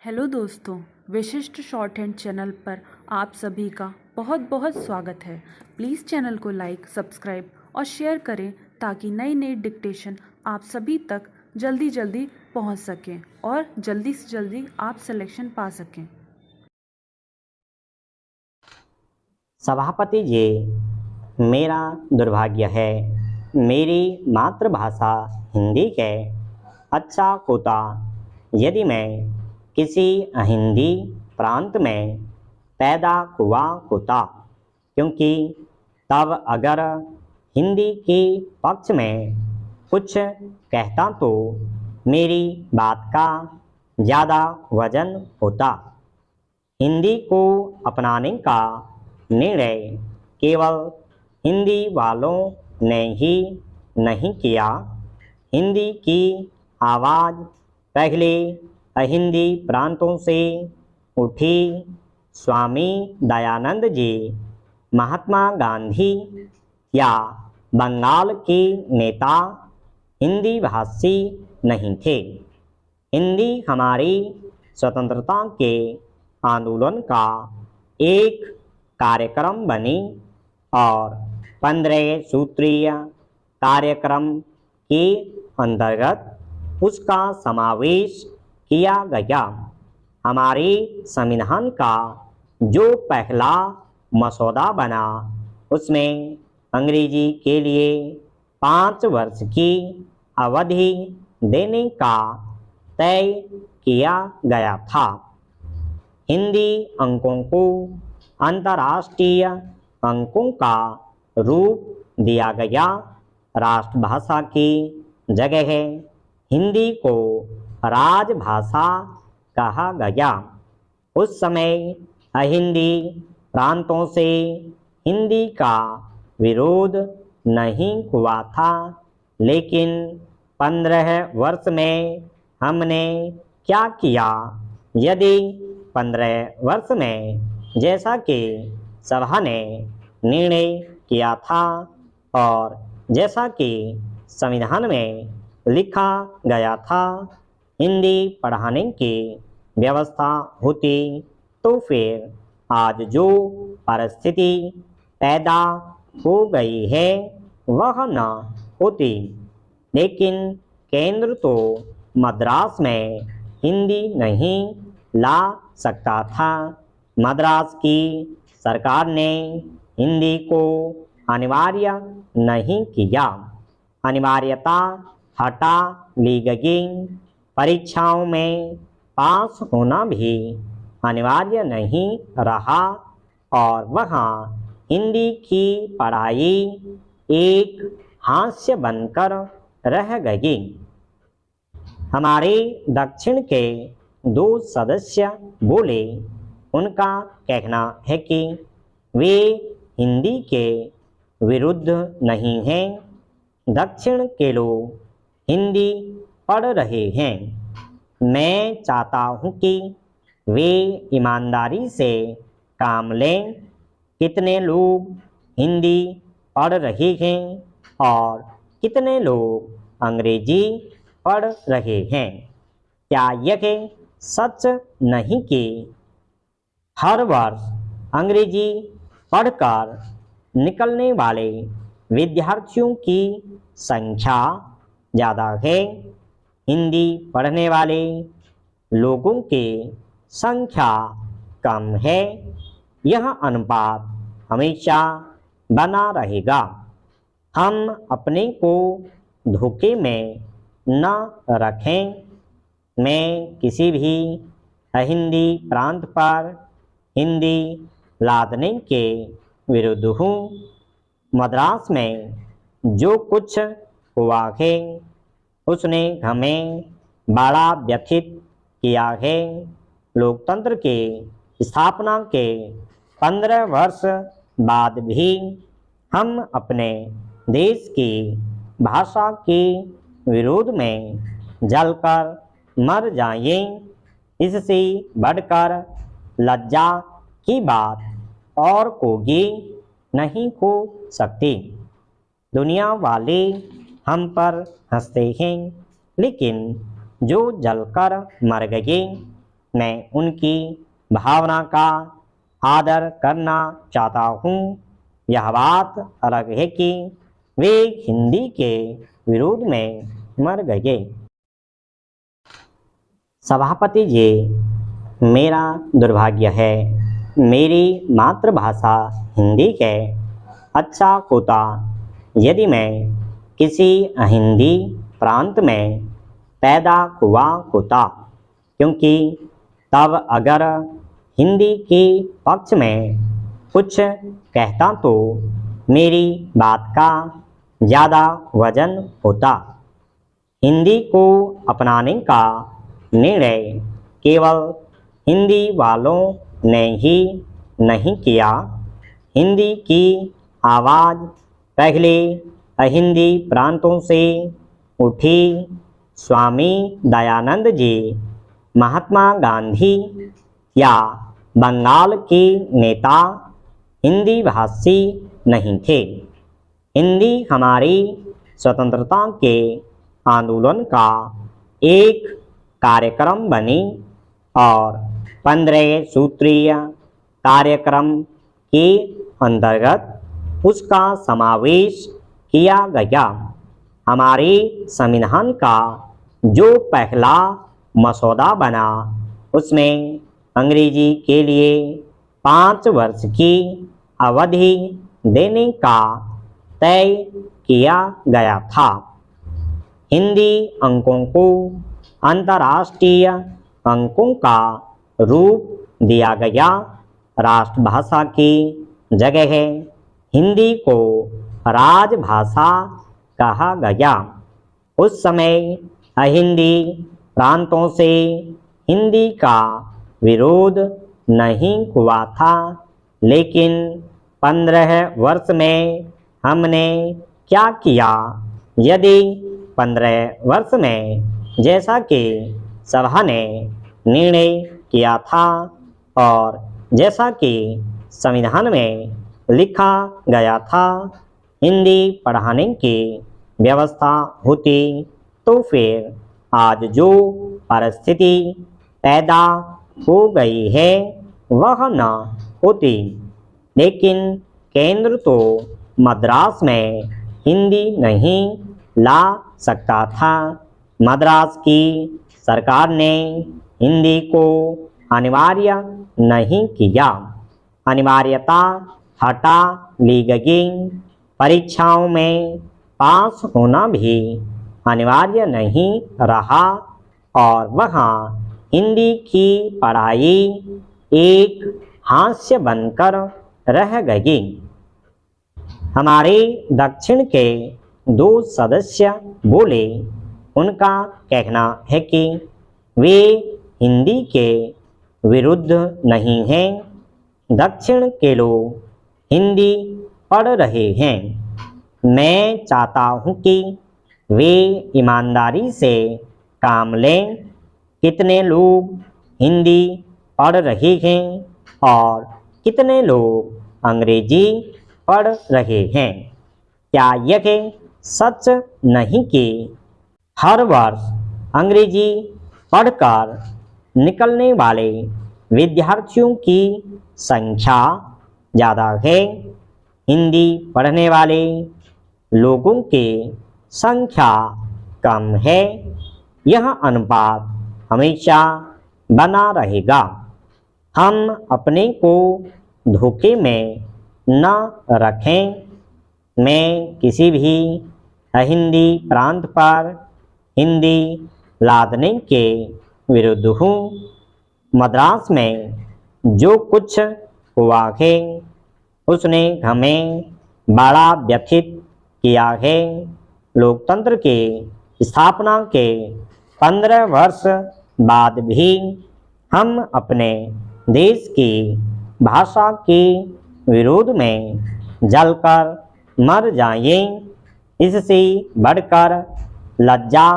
Hello दोस्तों, विशिष्ट short hand channel पर आप सभी का बहुत बहुत स्वागत है। प्लीज़ चैनल को लाइक, सब्सक्राइब और शेयर करें ताकि नई नई डिक्टेशन आप सभी तक जल्दी जल्दी पहुंच सकें और जल्दी से जल्दी आप सिलेक्शन पा सकें। सभापति जी, मेरा दुर्भाग्य है मेरी मातृभाषा हिंदी के अच्छा होता यदि मैं किसी हिंदी प्रांत में पैदा हुआ होता, क्योंकि तब अगर हिंदी के पक्ष में कुछ कहता तो मेरी बात का ज़्यादा वजन होता। हिंदी को अपनाने का निर्णय केवल हिंदी वालों ने ही नहीं किया। हिंदी की आवाज़ पहले अहिंदी प्रांतों से उठी। स्वामी दयानंद जी महात्मा गांधी या बंगाल के नेता हिंदी भाषी नहीं थे। हिंदी हमारी स्वतंत्रता के आंदोलन का एक कार्यक्रम बनी और 15 सूत्रीय कार्यक्रम के अंतर्गत उसका समावेश किया गया। हमारे संविधान का जो पहला मसौदा बना उसमें अंग्रेजी के लिए 5 वर्ष की अवधि देने का तय किया गया था। हिंदी अंकों को अंतर्राष्ट्रीय अंकों का रूप दिया गया। राष्ट्रभाषा की जगह हिंदी को राजभाषा कहा गया। उस समय अहिंदी प्रांतों से हिंदी का विरोध नहीं हुआ था, लेकिन 15 वर्ष में हमने क्या किया? यदि 15 वर्ष में जैसा कि सभा ने निर्णय किया था और जैसा कि संविधान में लिखा गया था, हिंदी पढ़ाने की व्यवस्था होती तो फिर आज जो परिस्थिति पैदा हो गई है वह न होती। लेकिन केंद्र तो मद्रास में हिंदी नहीं ला सकता था। मद्रास की सरकार ने हिंदी को अनिवार्य नहीं किया। अनिवार्यता हटा ली गई। परीक्षाओं में पास होना भी अनिवार्य नहीं रहा और वहाँ हिंदी की पढ़ाई एक हास्य बनकर रह गई। हमारे दक्षिण के 2 सदस्य बोले, उनका कहना है कि वे हिंदी के विरुद्ध नहीं हैं। दक्षिण के लोग हिंदी पढ़ रहे हैं। मैं चाहता हूँ कि वे ईमानदारी से काम लें। कितने लोग हिंदी पढ़ रहे हैं और कितने लोग अंग्रेजी पढ़ रहे हैं? क्या यह सच नहीं कि हर वर्ष अंग्रेजी पढ़कर निकलने वाले विद्यार्थियों की संख्या ज़्यादा है? हिंदी पढ़ने वाले लोगों की संख्या कम है। यह अनुपात हमेशा बना रहेगा। हम अपने को धोखे में न रखें। मैं किसी भी हिंदी प्रांत पर हिंदी लादने के विरुद्ध हूँ। मद्रास में जो कुछ हुआ है उसने हमें बड़ा व्यथित किया है। लोकतंत्र की स्थापना के 15 वर्ष बाद भी हम अपने देश की भाषा के विरोध में जलकर मर जाएंगे। इससे बढ़कर लज्जा की बात और कोई नहीं हो सकती। दुनिया वाले हम पर हंसते हैं, लेकिन जो जलकर मर गए मैं उनकी भावना का आदर करना चाहता हूँ। यह बात अलग है कि वे हिंदी के विरोध में मर गए। सभापति जी, मेरा दुर्भाग्य है, मेरी मातृभाषा हिंदी है। अच्छा होता यदि मैं किसी हिंदी प्रांत में पैदा हुआ होता, क्योंकि तब अगर हिंदी के पक्ष में कुछ कहता तो मेरी बात का ज़्यादा वजन होता। हिंदी को अपनाने का निर्णय केवल हिंदी वालों ने ही नहीं किया। हिंदी की आवाज़ पहले अहिंदी प्रांतों से उठी। स्वामी दयानंद जी, महात्मा गांधी या बंगाल के नेता हिंदी भाषी नहीं थे। हिंदी हमारी स्वतंत्रता के आंदोलन का एक कार्यक्रम बनी और 15 सूत्रीय कार्यक्रम के अंतर्गत उसका समावेश किया गया। हमारे संविधान का जो पहला मसौदा बना, उसमें अंग्रेजी के लिए 5 वर्ष की अवधि देने का तय किया गया था। हिंदी अंकों को अंतर्राष्ट्रीय अंकों का रूप दिया गया। राष्ट्रभाषा की जगह हिंदी को राजभाषा कहा गया। उस समय अहिंदी प्रांतों से हिंदी का विरोध नहीं हुआ था, लेकिन 15 वर्ष में हमने क्या किया? यदि 15 वर्ष में जैसा कि सभा ने निर्णय किया था और जैसा कि संविधान में लिखा गया था, हिंदी पढ़ाने की व्यवस्था होती तो फिर आज जो परिस्थिति पैदा हो गई है वह न होती। लेकिन केंद्र तो मद्रास में हिंदी नहीं ला सकता था। मद्रास की सरकार ने हिंदी को अनिवार्य नहीं किया। अनिवार्यता हटा ली गई। परीक्षाओं में पास होना भी अनिवार्य नहीं रहा और वहाँ हिंदी की पढ़ाई एक हास्य बनकर रह गई। हमारे दक्षिण के 2 सदस्य बोले। उनका कहना है कि वे हिंदी के विरुद्ध नहीं हैं। दक्षिण के लोग हिंदी पढ़ रहे हैं। मैं चाहता हूँ कि वे ईमानदारी से काम लें। कितने लोग हिंदी पढ़ रहे हैं और कितने लोग अंग्रेजी पढ़ रहे हैं? क्या यह सच नहीं कि हर वर्ष अंग्रेजी पढ़कर निकलने वाले विद्यार्थियों की संख्या ज़्यादा है? हिंदी पढ़ने वाले लोगों की संख्या कम है। यह अनुपात हमेशा बना रहेगा। हम अपने को धोखे में न रखें। मैं किसी भी हिंदी प्रांत पर हिंदी लादने के विरुद्ध हूँ। मद्रास में जो कुछ हुआ है उसने हमें बड़ा व्यथित किया है। लोकतंत्र की स्थापना के 15 वर्ष बाद भी हम अपने देश की भाषा के विरोध में जलकर मर जाएंगे। इससे बढ़कर लज्जा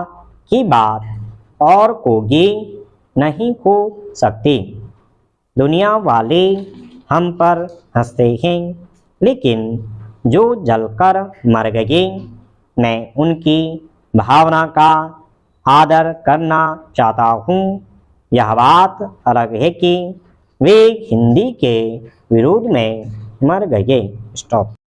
की बात और कोई नहीं हो सकती। दुनिया वाले हम पर हंसते हैं, लेकिन जो जलकर मर गए, मैं उनकी भावना का आदर करना चाहता हूँ। यह बात अलग है कि वे हिंदी के विरोध में मर गए। स्टॉप।